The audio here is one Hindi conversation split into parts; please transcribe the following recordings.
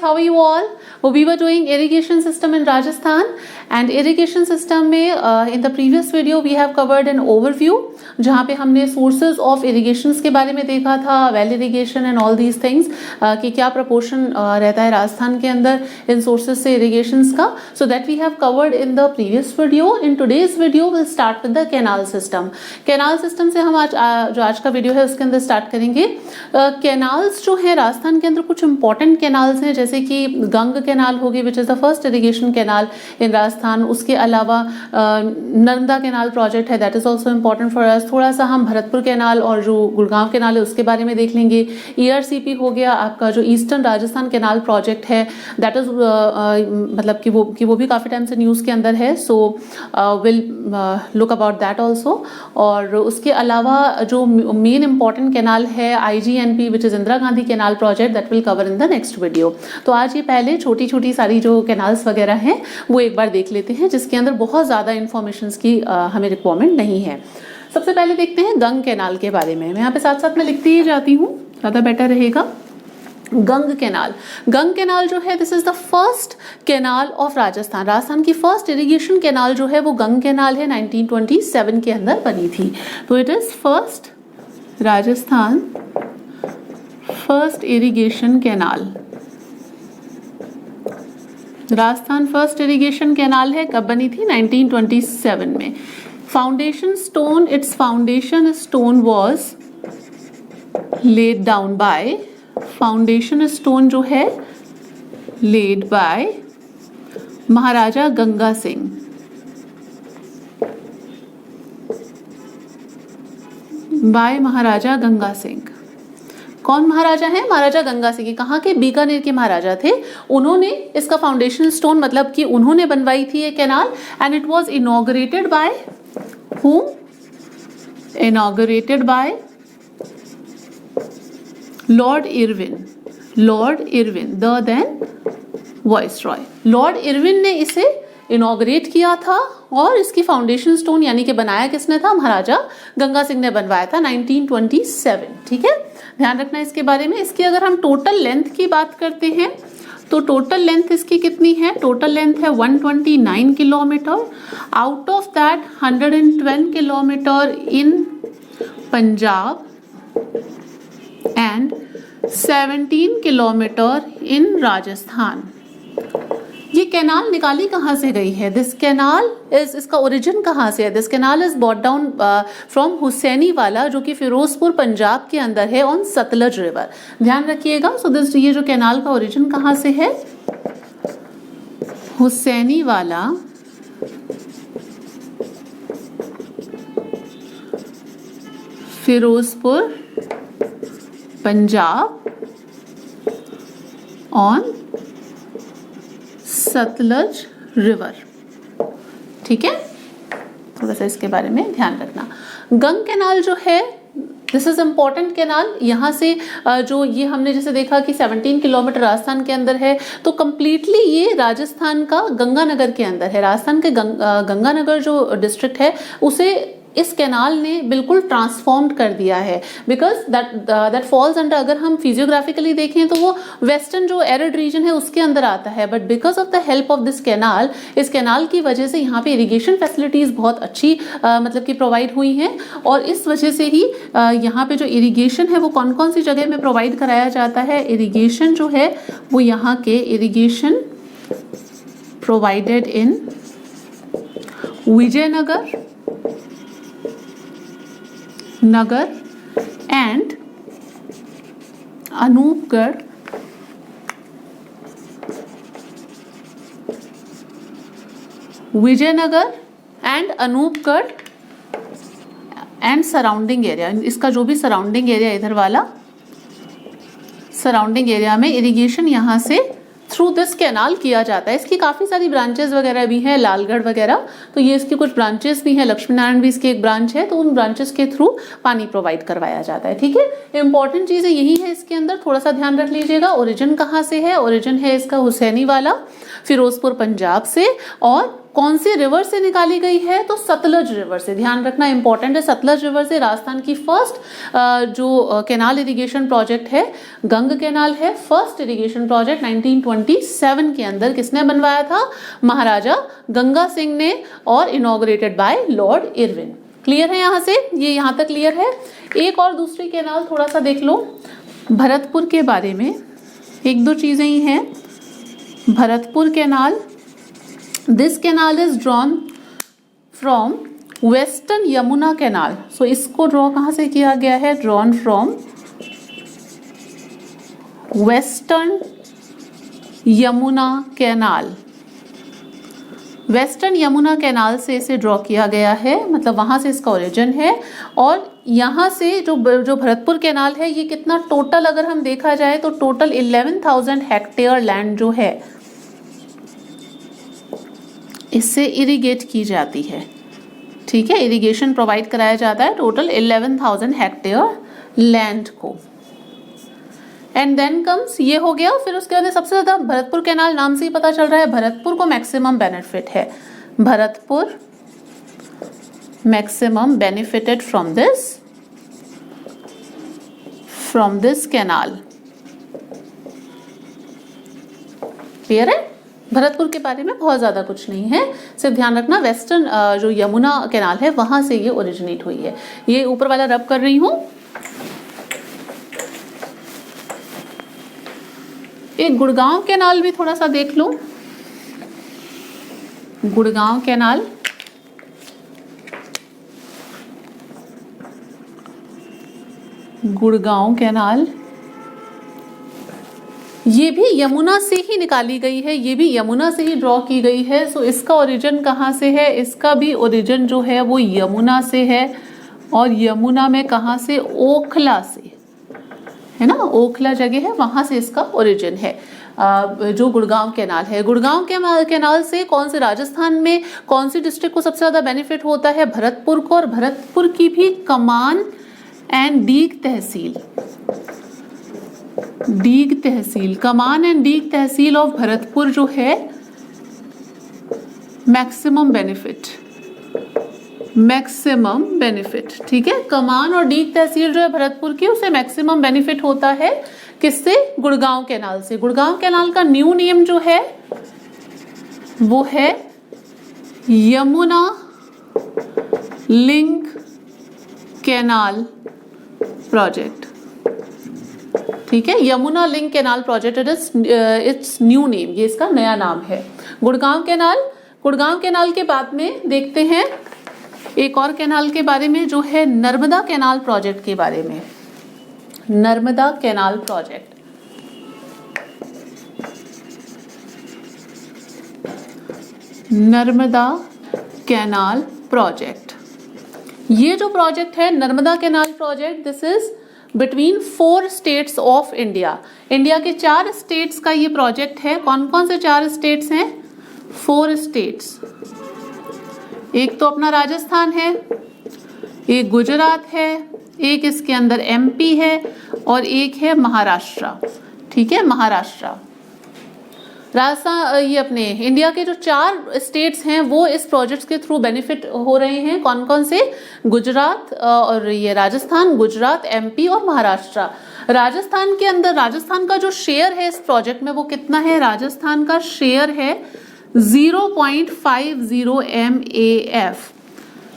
how are you all? We were doing irrigation system in Rajasthan, and irrigation system में in the previous video we have covered an overview जहाँ पे हमने sources of irrigations के बारे में देखा था, well irrigation and all these things कि क्या proportion रहता है राजस्थान के अंदर इन sources से irrigations का. So that we have covered in the previous video. In today's video we'll start with the canal system. Canal system से हम जो आज का वीडियो है उसके अंदर स्टार्ट करेंगे. कैनाल्स जो है राजस्थान के अंदर कुछ इंपॉर्टेंट कैनाल्स हैं, जैसे कि गंग कैनाल होगी which is the first irrigation canal in Rajasthan. उसके अलावा नर्मदा कैनाल प्रोजेक्ट है, that is also important for us. थोड़ा सा हम भरतपुर कैनाल और जो गुड़गांव कैनाल है उसके बारे में देख लेंगे. ERCP हो गया आपका, जो ईस्टर्न राजस्थान कैनाल प्रोजेक्ट है, दैट इज़ मतलब कि वो भी काफ़ी टाइम से न्यूज़ के अंदर है. So will look about that also. और उसके अलावा जो मेन इंपॉर्टेंट कैनाल है IGNP which is Indira Gandhi canal project, that will cover in the next video. तो आज ये पहले छोटी छोटी सारी जो कैनाल्स वगैरह हैं वो एक बार देख लेते हैं, जिसके अंदर बहुत ज़्यादा इन्फॉर्मेशंस की हमें रिक्वायरमेंट नहीं है. सबसे पहले देखते हैं गंग कैनाल के बारे में. मैं यहाँ पे साथ साथ में लिखती ही जाती हूँ, ज़्यादा बेटर रहेगा. गंग कैनाल, गंग कैनाल जो है this is the first canal of Rajasthan. Rajasthan की फर्स्ट इरिगेशन कैनाल जो है वो गंग कैनाल है, 1927 के अंदर बनी थी. तो it is first Rajasthan first irrigation canal. Rajasthan first irrigation canal है, कब बनी थी? 1927 में. Foundation stone, its foundation stone was laid down by, foundation stone जो है laid by Maharaja Ganga Singh. By Maharaja Ganga Singh. कौन महाराजा है? महाराजा गंगा सिंह. कहाँ के? बीकानेर के महाराजा थे. उन्होंने इसका फाउंडेशन स्टोन मतलब कि उन्होंने बनवाई थी ये canal. And it was inaugurated bye whom? Inaugurated by Lord Irwin. Lord Irwin, the then Viceroy. Lord Irwin ने इसे इनॉग्रेट किया था और इसकी फाउंडेशन स्टोन यानी कि बनाया किसने था? महाराजा गंगा सिंह ने बनवाया था 1927. ठीक है, ध्यान रखना इसके बारे में. इसकी अगर हम टोटल लेंथ की बात करते हैं तो टोटल लेंथ इसकी कितनी है? टोटल लेंथ है 129 kilometre. Out of that 112 kilometre in Punjab and 17 kilometre in Rajasthan. ये कैनाल निकाली कहाँ से गई है? दिस कैनाल इज, इसका ओरिजिन कहाँ से है? This canal is bought down from Hussainiwala, जो कि फिरोजपुर पंजाब के अंदर है, ऑन सतलज रिवर. ध्यान रखिएगा. सो दिस, ये जो कैनाल का ओरिजिन कहाँ से है? हुसैनी वाला फिरोजपुर पंजाब ऑन सतलज रिवर. ठीक है, थोड़ा सा इसके बारे में ध्यान रखना. गंग कैनाल जो है दिस इज इम्पॉर्टेंट कैनाल. यहाँ से जो ये हमने जैसे देखा कि 17 किलोमीटर राजस्थान के अंदर है, तो कंप्लीटली ये राजस्थान का गंगानगर के अंदर है. राजस्थान के गंगानगर जो डिस्ट्रिक्ट है उसे इस कैनाल ने बिल्कुल ट्रांसफॉर्म्ड कर दिया है. बिकॉज दैट फॉल्स अंडर, अगर हम फिजियोग्राफिकली देखें तो वो वेस्टर्न जो एरिड रीजन है उसके अंदर आता है. But because of the help of this canal, इस कैनाल की वजह से यहाँ पे इरिगेशन फैसिलिटीज बहुत अच्छी मतलब कि प्रोवाइड हुई हैं. और इस वजह से ही यहाँ पे जो इरिगेशन है वो कौन कौन सी जगह में प्रोवाइड कराया जाता है? इरिगेशन जो है वो यहाँ के irrigation provided in Vijaynagar, Nagar and Anupgarh Vijaynagar and Anupgarh and surrounding area. इसका जो भी सराउंडिंग एरिया इधर वाला सराउंडिंग एरिया में इरिगेशन यहाँ से थ्रू दिस कैनाल किया जाता है. इसकी काफ़ी सारी ब्रांचेस वगैरह भी हैं, लालगढ़ वगैरह, तो ये इसकी कुछ ब्रांचेस भी हैं. लक्ष्मी नारायण भी इसकी एक ब्रांच है, तो उन ब्रांचेस के थ्रू पानी प्रोवाइड करवाया जाता है. ठीक है, इंपॉर्टेंट चीज़ें यही है इसके अंदर, थोड़ा सा ध्यान रख लीजिएगा. ओरिजिन कहाँ से है? ओरिजिन है इसका हुसैनी वाला, फिरोजपुर पंजाब से. और कौन सी रिवर से निकाली गई है? तो सतलज रिवर से। ध्यान रखना इंपॉर्टेंट है, सतलज रिवर से राजस्थान की फर्स्ट जो कैनाल इरिगेशन प्रोजेक्ट है गंग कैनाल है। फर्स्ट इरिगेशन प्रोजेक्ट 1927 के अंदर किसने बनवाया था? महाराजा गंगा सिंह ने, और inaugurated bye Lord Irwin. Clear है यहाँ से? ये यहाँ तक क्लियर है। एक और दूसरी कैनाल थोड़ा सा देख लो भरतपुर के बारे में, एक दो चीजें ही हैं। Bharatpur canal, this canal is drawn from western Yamuna canal. So इसको ड्रॉ कहाँ से किया गया है? Drawn from western Yamuna canal. Western Yamuna canal से इसे ड्रॉ किया गया है, मतलब वहां से इसका ओरिजिन है। और यहाँ से जो भरतपुर कैनाल है ये कितना टोटल अगर हम देखा जाए तो टोटल 11,000 हेक्टेयर लैंड जो है इससे इरिगेट की जाती है। ठीक है, इरिगेशन प्रोवाइड कराया जाता है टोटल 11,000 हेक्टेयर लैंड को। एंड देन कम्स, ये हो गया। फिर उसके बाद सबसे ज्यादा भरतपुर कैनाल नाम से ही पता चल रहा है भरतपुर को मैक्सिमम बेनिफिट है। Bharatpur maximum benefited from this canal. Clear है? भरतपुर के बारे में बहुत ज्यादा कुछ नहीं है, सिर्फ ध्यान रखना वेस्टर्न जो यमुना कैनाल है वहां से ये ओरिजिनेट हुई है। ये ऊपर वाला रब कर रही हूं। एक गुड़गांव कैनाल भी थोड़ा सा देख लो। गुड़गांव कैनाल, गुड़गांव कैनाल ये भी यमुना से ही निकाली गई है, ये भी यमुना से ही ड्रॉ की गई है। सो इसका ओरिजिन कहाँ से है? इसका भी ओरिजिन जो है वो यमुना से है। और यमुना में कहाँ से? ओखला से, है ना, ओखला जगह है वहां से इसका ओरिजिन है। जो गुड़गांव कैनाल है, गुड़गांव कैनाल से कौन से राजस्थान में कौन सी डिस्ट्रिक्ट को सबसे ज्यादा बेनिफिट होता है? भरतपुर को। और भरतपुर की भी Kaman and Deeg tehsil, Deeg tehsil, Kaman and Deeg tehsil of Bharatpur जो है मैक्सिमम बेनिफिट, मैक्सिमम बेनिफिट। ठीक है, कमान और डीग तहसील जो है भरतपुर की उसे मैक्सिमम बेनिफिट होता है किससे? गुड़गांव कैनाल से। गुड़गांव कैनाल का न्यू नेम जो है वो है यमुना लिंक कैनाल प्रोजेक्ट। ठीक है, Yamuna link canal project, it's new name, ये इसका नया नाम है गुड़गांव कैनाल। गुड़गांव कैनाल के बाद में देखते हैं एक और कैनाल के बारे में जो है नर्मदा कैनाल प्रोजेक्ट के बारे में। Narmada canal project, Narmada canal project, ये जो प्रोजेक्ट है Narmada canal project, this is between 4 states of India. India के 4 स्टेट्स का ये प्रोजेक्ट है। कौन कौन से 4 स्टेट्स हैं? 4 स्टेट्स। एक तो अपना राजस्थान है, एक गुजरात है, एक इसके अंदर एमपी है और एक है महाराष्ट्र। ठीक है, महाराष्ट्र। राजस्थान, ये अपने इंडिया के जो 4 स्टेट्स हैं वो इस प्रोजेक्ट के थ्रू बेनिफिट हो रहे हैं। कौन कौन से? गुजरात और ये राजस्थान, गुजरात, एमपी और महाराष्ट्र। राजस्थान के अंदर राजस्थान का जो शेयर है इस प्रोजेक्ट में वो कितना है? राजस्थान का शेयर है 0.50 MAF,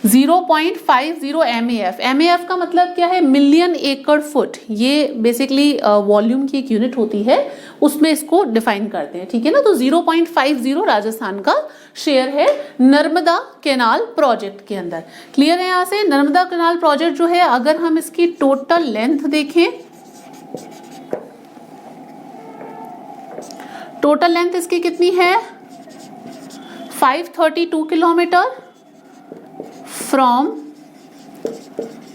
0.50 MAF। MAF का मतलब क्या है? मिलियन एकड़ फुट। ये बेसिकली वॉल्यूम की एक यूनिट होती है, उसमें इसको डिफाइन करते हैं। ठीक है ना, तो 0.50 राजस्थान का शेयर है नर्मदा कैनाल प्रोजेक्ट के अंदर। क्लियर है? यहाँ से नर्मदा कैनाल प्रोजेक्ट जो है अगर हम इसकी टोटल लेंथ देखें, टोटल लेंथ इसकी कितनी है? 532 kilometre from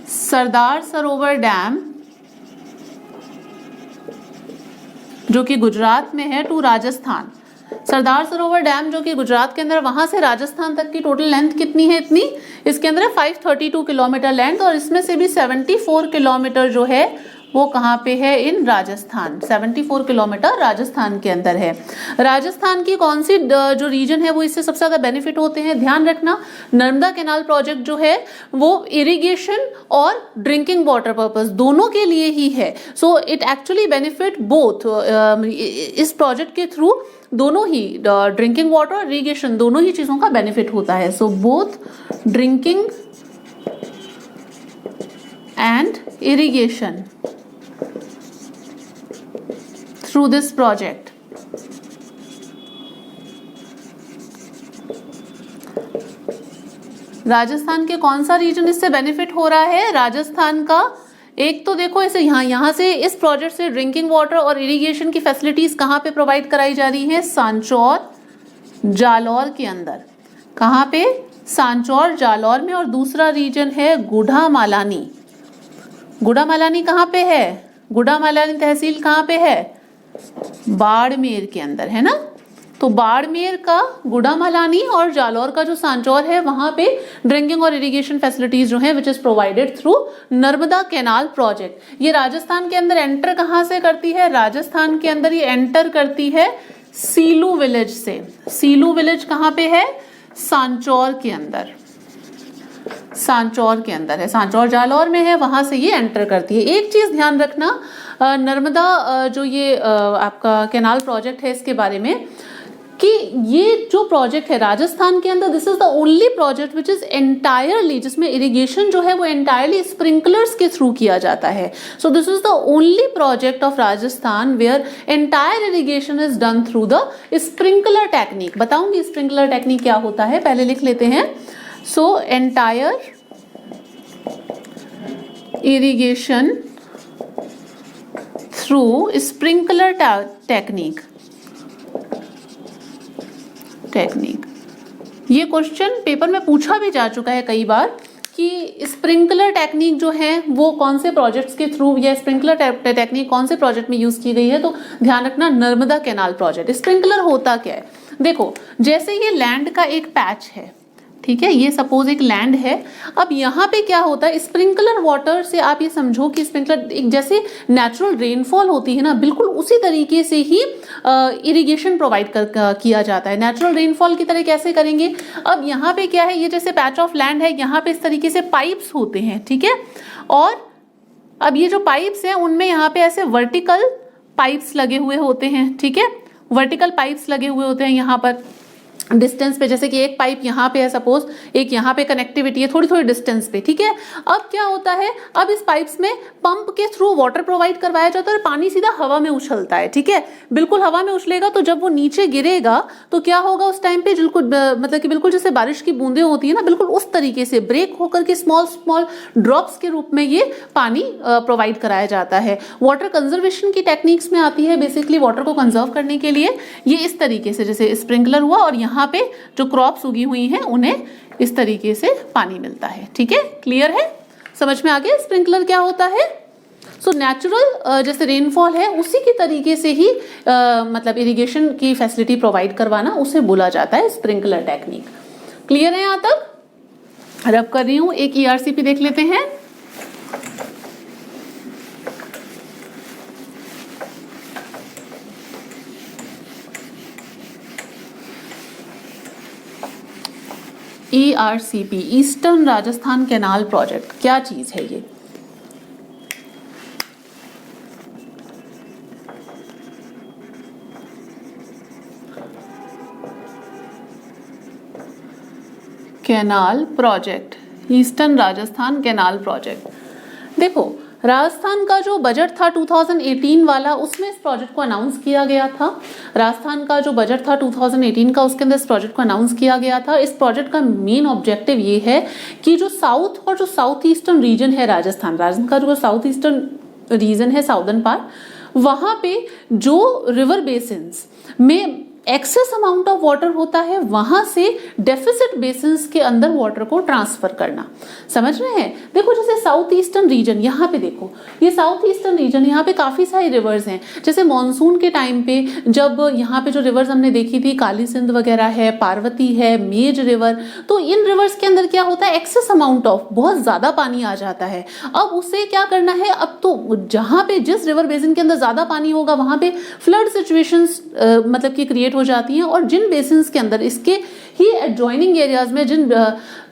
Sardar Sarovar dam जो कि गुजरात में है टू राजस्थान। सरदार सरोवर डैम जो कि गुजरात के अंदर, वहां से राजस्थान तक की टोटल लेंथ कितनी है? इतनी। इसके अंदर 532 किलोमीटर लेंथ और इसमें से भी 74 किलोमीटर जो है वो कहाँ पे है? इन राजस्थान। 74 किलोमीटर राजस्थान के अंदर है। राजस्थान की कौन सी जो रीजन है वो इससे सबसे ज्यादा बेनिफिट होते हैं? ध्यान रखना, नर्मदा कैनाल प्रोजेक्ट जो है वो इरिगेशन और ड्रिंकिंग वाटर पर्पस दोनों के लिए ही है। So it actually benefit both. इस प्रोजेक्ट के थ्रू दोनों ही ड्रिंकिंग वाटर और इरिगेशन दोनों ही चीजों का बेनिफिट होता है। So both drinking and irrigation through this project. Rajasthan के कौन सा रीजन इससे बेनिफिट हो रहा है? राजस्थान का एक तो देखो ऐसे यहाँ से इस प्रोजेक्ट से ड्रिंकिंग वाटर और इरिगेशन की फैसिलिटीज कहाँ पे प्रोवाइड कराई जा रही है? सांचौर जालौर के अंदर। कहाँ पे? सांचौर जालौर में। और दूसरा रीजन है गुढ़ामालानी। गुढ़ामालानी कहाँ पे है? गुढ़ामालानी तहसील कहाँ पे है? बाड़मेर के अंदर, है ना। तो बाड़मेर का गुढ़ामालानी और जालौर का जो सांचौर है वहां पे ड्रिंकिंग और इरिगेशन फैसिलिटीज जो है which is provided through Narmada canal project. ये राजस्थान के अंदर एंटर कहां से करती है? राजस्थान के अंदर ये एंटर करती है सीलू विलेज से। सीलू विलेज कहां पे है? सांचौर के अंदर। सांचौर के अंदर है, सांचौर जालौर में है, वहां से ये एंटर करती है। एक चीज ध्यान रखना, नर्मदा जो ये आपका कैनाल प्रोजेक्ट है इसके बारे में कि ये जो प्रोजेक्ट है राजस्थान के अंदर, this is the only project which is entirely, जिसमें इरिगेशन जो है वो एंटायरली स्प्रिंकलर्स के थ्रू किया जाता है। So this is the only project of Rajasthan where entire irrigation is done through the sprinkler technique. बताऊंगी स्प्रिंकलर टेक्निक क्या होता है, पहले लिख लेते हैं। So entire irrigation through sprinkler technique. ये क्वेश्चन पेपर में पूछा भी जा चुका है कई बार कि स्प्रिंकलर टेक्निक जो है वो कौन से प्रोजेक्ट्स के थ्रू, या स्प्रिंकलर टेक्निक कौन से प्रोजेक्ट में यूज की गई है। तो ध्यान रखना, नर्मदा कैनाल प्रोजेक्ट। स्प्रिंकलर होता क्या है? देखो, जैसे ये लैंड का एक पैच है, ठीक है, ये सपोज एक लैंड है। अब यहाँ पे क्या होता है, स्प्रिंकलर वाटर से आप ये समझो कि स्प्रिंकलर एक जैसे नेचुरल रेनफॉल होती है ना, बिल्कुल उसी तरीके से ही इरिगेशन प्रोवाइड किया जाता है। नेचुरल रेनफॉल की तरह कैसे करेंगे? अब यहाँ पे क्या है, ये जैसे पैच ऑफ लैंड है, यहाँ पे इस तरीके से पाइप्स होते हैं, ठीक है। और अब ये जो पाइप्स हैं उनमें यहाँ पे ऐसे वर्टिकल पाइप्स लगे हुए होते हैं, ठीक है। वर्टिकल पाइप्स लगे हुए होते हैं यहाँ पर डिस्टेंस पे, जैसे कि एक पाइप यहाँ पे है सपोज, एक यहाँ पे कनेक्टिविटी है थोड़ी थोड़ी डिस्टेंस पे, ठीक है। अब क्या होता है, अब इस पाइप्स में पंप के थ्रू वाटर प्रोवाइड करवाया जाता है और पानी सीधा हवा में उछलता है, ठीक है। बिल्कुल हवा में उछलेगा तो जब वो नीचे गिरेगा तो क्या होगा उस टाइम पे, बिल्कुल मतलब कि बिल्कुल जैसे बारिश की बूंदें होती है ना, बिल्कुल उस तरीके से ब्रेक होकर के स्मॉल स्मॉल ड्रॉप्स के रूप में ये पानी प्रोवाइड कराया जाता है। वाटर कंजर्वेशन की टेक्निक्स में आती है बेसिकली वाटर को कंजर्व करने के लिए ये इस तरीके से, जैसे स्प्रिंकलर हुआ और यहाँ पे जो क्रॉप्स उगी हुई हैं उन्हें इस तरीके से पानी मिलता है, ठीक है। क्लियर है, समझ में आ गया स्प्रिंकलर क्या होता है। सो नेचुरल जैसे रेनफॉल है उसी के तरीके से ही मतलब इरिगेशन की फैसिलिटी प्रोवाइड करवाना, उसे बोला जाता है स्प्रिंकलर टेक्निक। क्लियर है यहाँ तक? रब कर रही हूं, एक ERCP देख लेते हैं। ERCP, eastern Rajasthan canal project, क्या चीज है ये? Canal project, eastern Rajasthan canal project. देखो, राजस्थान का जो बजट था 2018 वाला, उसमें इस प्रोजेक्ट को अनाउंस किया गया था। राजस्थान का जो बजट था 2018 का, उसके अंदर इस प्रोजेक्ट को अनाउंस किया गया था। इस प्रोजेक्ट का मेन ऑब्जेक्टिव ये है कि जो साउथ और जो साउथ ईस्टर्न रीजन है राजस्थान का जो साउथ ईस्टर्न रीजन है, साउदर्न पार्ट, वहां पे जो रिवर बेसिन्स में एक्सेस अमाउंट ऑफ वाटर होता है वहां से डेफिसिट बेसिन्स के अंदर वाटर को ट्रांसफर करना। समझ रहे हैं? देखो जैसे साउथ ईस्टर्न रीजन, यहाँ पे देखो ये साउथ ईस्टर्न रीजन, यहाँ पे काफी सारी रिवर्स हैं। जैसे मॉनसून के टाइम पे जब यहाँ पे जो रिवर्स हमने देखी थी, काली सिंध वगैरह है, पार्वती है, मेज रिवर, तो इन रिवर्स के अंदर क्या होता है, एक्सेस अमाउंट ऑफ बहुत ज्यादा पानी आ जाता है। अब उसे क्या करना है, अब तो जहाँ पे जिस रिवर बेसिन के अंदर ज्यादा पानी होगा वहां पे फ्लड सिचुएशंस मतलब कि क्रिएट हो जाती हैं, और जिन बेसिन्स के अंदर इसके ही एडजॉइनिंग एरियाज में जिन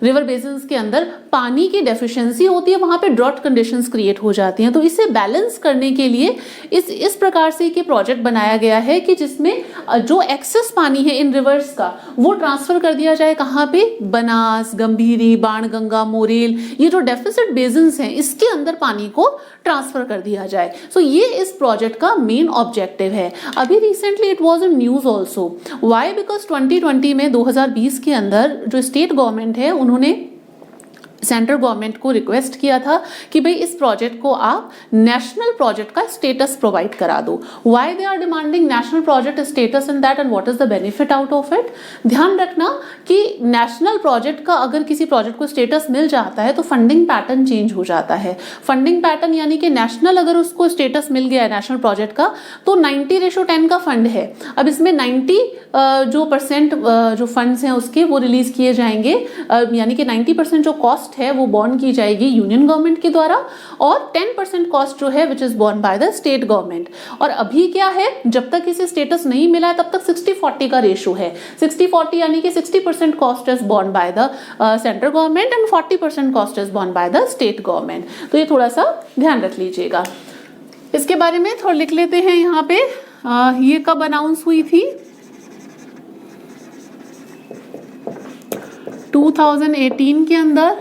रिवर बेसिन्स के अंदर पानी की डेफिशिएंसी होती है वहां पे ड्रॉट कंडीशंस क्रिएट हो जाती हैं। तो इसे बैलेंस करने के लिए इस प्रकार से एक प्रोजेक्ट बनाया गया है कि जिसमें जो एक्सेस पानी है इन रिवर्स का वो ट्रांसफर कर दिया जाए कहाँ पे, बनास, गंभीरी, बाणगंगा, मोरेल, ये जो डेफिसिट बेसिन्स हैं इसके अंदर पानी को ट्रांसफर कर दिया जाए। सो ये इस प्रोजेक्ट का मेन ऑब्जेक्टिव है। अभी recently it was in news also. Why? Because 2020 में 2020 के अंदर जो स्टेट गवर्नमेंट है उन्होंने सेंट्रल गवर्नमेंट को रिक्वेस्ट किया था कि भाई इस प्रोजेक्ट को आप नेशनल प्रोजेक्ट का स्टेटस प्रोवाइड करा दो। Why they are demanding national project status in that, and what is the benefit out of it? ध्यान रखना कि नेशनल प्रोजेक्ट का अगर किसी प्रोजेक्ट को स्टेटस मिल जाता है तो फंडिंग पैटर्न चेंज हो जाता है। फंडिंग पैटर्न यानी कि नेशनल अगर उसको स्टेटस मिल गया है नेशनल प्रोजेक्ट का तो 90:10 का फंड है। अब इसमें 90% जो फंड्स हैं उसके वो रिलीज किए जाएंगे, यानी कि 90% जो कॉस्ट है वो बॉर्न की जाएगी यूनियन गवर्नमेंट के द्वारा, और 10% कॉस्ट जो है which is born by the state government. और अभी क्या है, जब तक इसे स्टेटस नहीं मिला है तब तक 60-40 का रेशो है। 60-40 यानी कि 60% cost is born by the central government and 40% cost is born by the state government. तो ये थोड़ा सा ध्यान रख लीजिएगा। इसके बारे में थोड़ा लिख लेते हैं यहाँ पे। ये कब अनाउंस हुई थी? 2018 के अंदर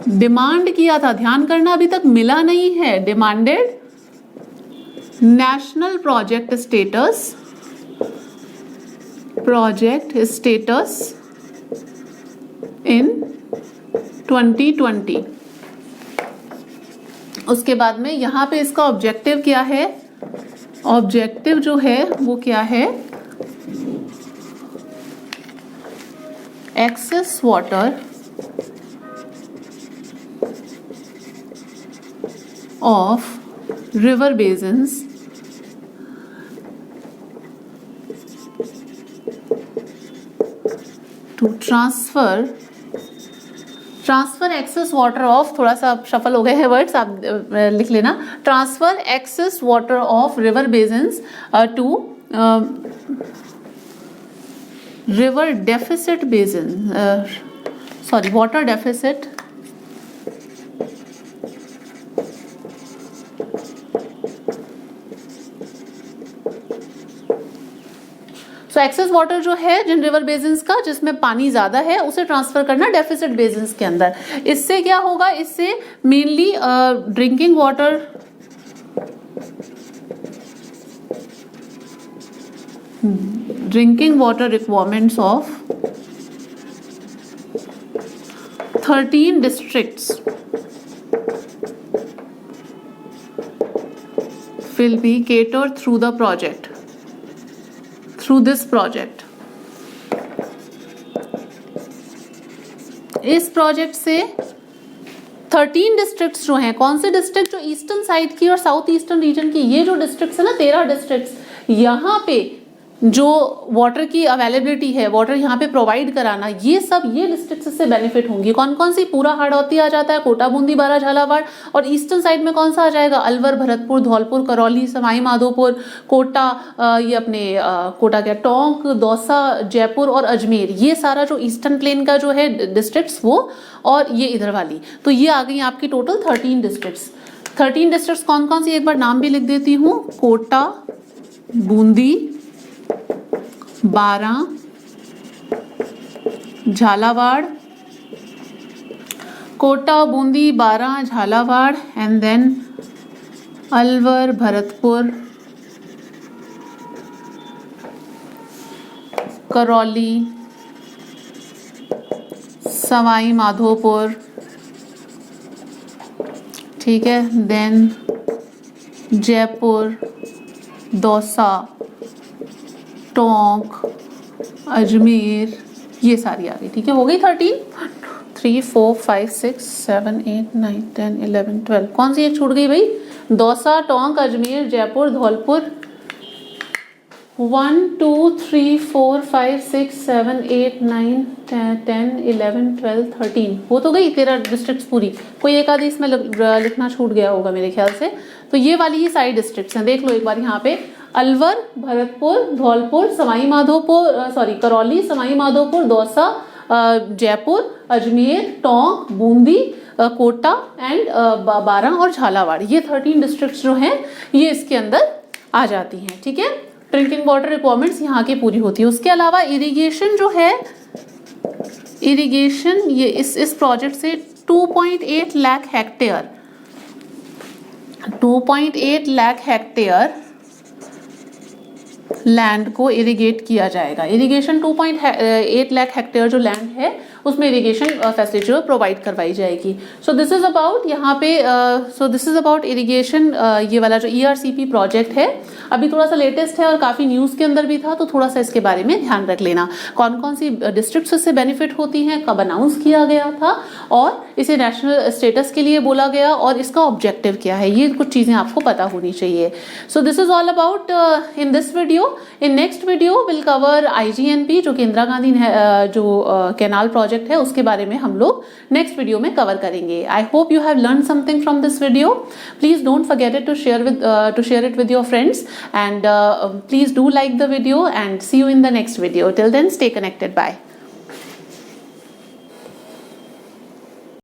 डिमांड किया था, ध्यान करना अभी तक मिला नहीं है। डिमांडेड नेशनल प्रोजेक्ट स्टेटस इन 2020। उसके बाद में यहां पे इसका ऑब्जेक्टिव क्या है? ऑब्जेक्टिव जो है वो क्या है? Excess water of river basins to transfer excess water of, थोड़ा सा शफल हो गए हैं वर्ड्स, आप लिख लेना। Transfer excess water of river basins to river deficit basin, water deficit excess water जो है जिन रिवर बेसिन्स का जिसमें पानी ज्यादा है उसे ट्रांसफर करना डेफिसिट बेसिन्स के अंदर। इससे क्या होगा? इससे mainly drinking water requirements of 13 districts will be catered through this project। इस प्रोजेक्ट से 13 डिस्ट्रिक्ट्स जो हैं, कौन से डिस्ट्रिक्ट? जो ईस्टर्न साइड की और साउथ ईस्टर्न रीजन की ये जो डिस्ट्रिक्ट्स है ना, 13 डिस्ट्रिक्ट्स, यहाँ पे जो वाटर की अवेलेबिलिटी है, वाटर यहाँ पे प्रोवाइड कराना, ये डिस्ट्रिक्ट्स से बेनिफिट होंगी। कौन कौन सी? पूरा हाड़ौती आ जाता है, कोटा, बूंदी, बारा, झालावाड़, और ईस्टर्न साइड में कौन सा आ जाएगा? अलवर, भरतपुर, धौलपुर, करौली, सवाई माधोपुर, कोटा, ये अपने कोटा क्या, टोंक, दौसा, जयपुर और अजमेर, ये सारा जो ईस्टर्न प्लेन का जो है डिस्ट्रिक्ट्स वो, और ये इधर वाली, तो ये आ गई आपकी टोटल 13 डिस्ट्रिक्ट्स। 13 डिस्ट्रिक्ट्स कौन कौन सी? एक बार नाम भी लिख देती हूँ। कोटा, बूंदी, बारा, झालावाड़, कोटा, बूंदी, बारा, झालावाड़, एंड देन अलवर, भरतपुर, करौली, सवाई माधोपुर, ठीक है, देन जयपुर, दौसा, टोंक, अजमेर, ये सारी आ गई। ठीक है, हो गई 13। 3 4 5 6 7 8 9 10 11 12। कौन सी एक छूट गई भाई? दौसा, टोंक, अजमेर, जयपुर, धौलपुर। 1 2 3 4 5 6 7 8 9 10 11 12 13। वो तो गई 13 डिस्ट्रिक्ट्स पूरी। कोई एक आधी इसमें लिखना छूट गया होगा मेरे ख्याल से। तो ये वाली ही सारी डिस्ट्रिक्ट्स हैं, देख लो एक बार यहाँ पे। अलवर, भरतपुर, धौलपुर, सवाई माधोपुर, करौली, सवाई माधोपुर, दौसा, जयपुर, अजमेर, टोंक, बूंदी, कोटा एंड बारां और झालावाड़। ये 13 डिस्ट्रिक्ट्स जो हैं ये इसके अंदर आ जाती हैं। ठीक है, ड्रिंकिंग वाटर रिक्वायरमेंट्स यहाँ की पूरी होती है। उसके अलावा इरिगेशन जो है, इरिगेशन ये इस प्रोजेक्ट से 2.8 lakh hectare 2.8 lakh hectare land को इरिगेट किया जाएगा। इरिगेशन 2.8 लाख हेक्टेयर जो लैंड है उसमें इरिगेशन फैसिलिटी प्रोवाइड करवाई जाएगी। सो दिस इज अबाउट यहाँ पे दिस इज अबाउट इरिगेशन। ये वाला जो ERCP प्रोजेक्ट है अभी थोड़ा सा लेटेस्ट है और काफ़ी न्यूज़ के अंदर भी था, तो थोड़ा सा इसके बारे में ध्यान रख लेना। कौन कौन सी डिस्ट्रिक्ट्स इससे बेनिफिट होती हैं, कब अनाउंस किया गया था और इसे नेशनल स्टेटस के लिए बोला गया और इसका ऑब्जेक्टिव क्या है, ये कुछ चीज़ें आपको पता होनी चाहिए। सो this is all about in this video. In next video will cover IGNP जो कि इंदिरा गांधी जो कैनाल प्रोजेक्ट है उसके बारे में हम लोग नेक्स्ट वीडियो में कवर करेंगे। I hope you have learn something from this video. Please don't forget it to share it with your friends, and please do like the video and see you in the next video. Till then, stay connected. Bye.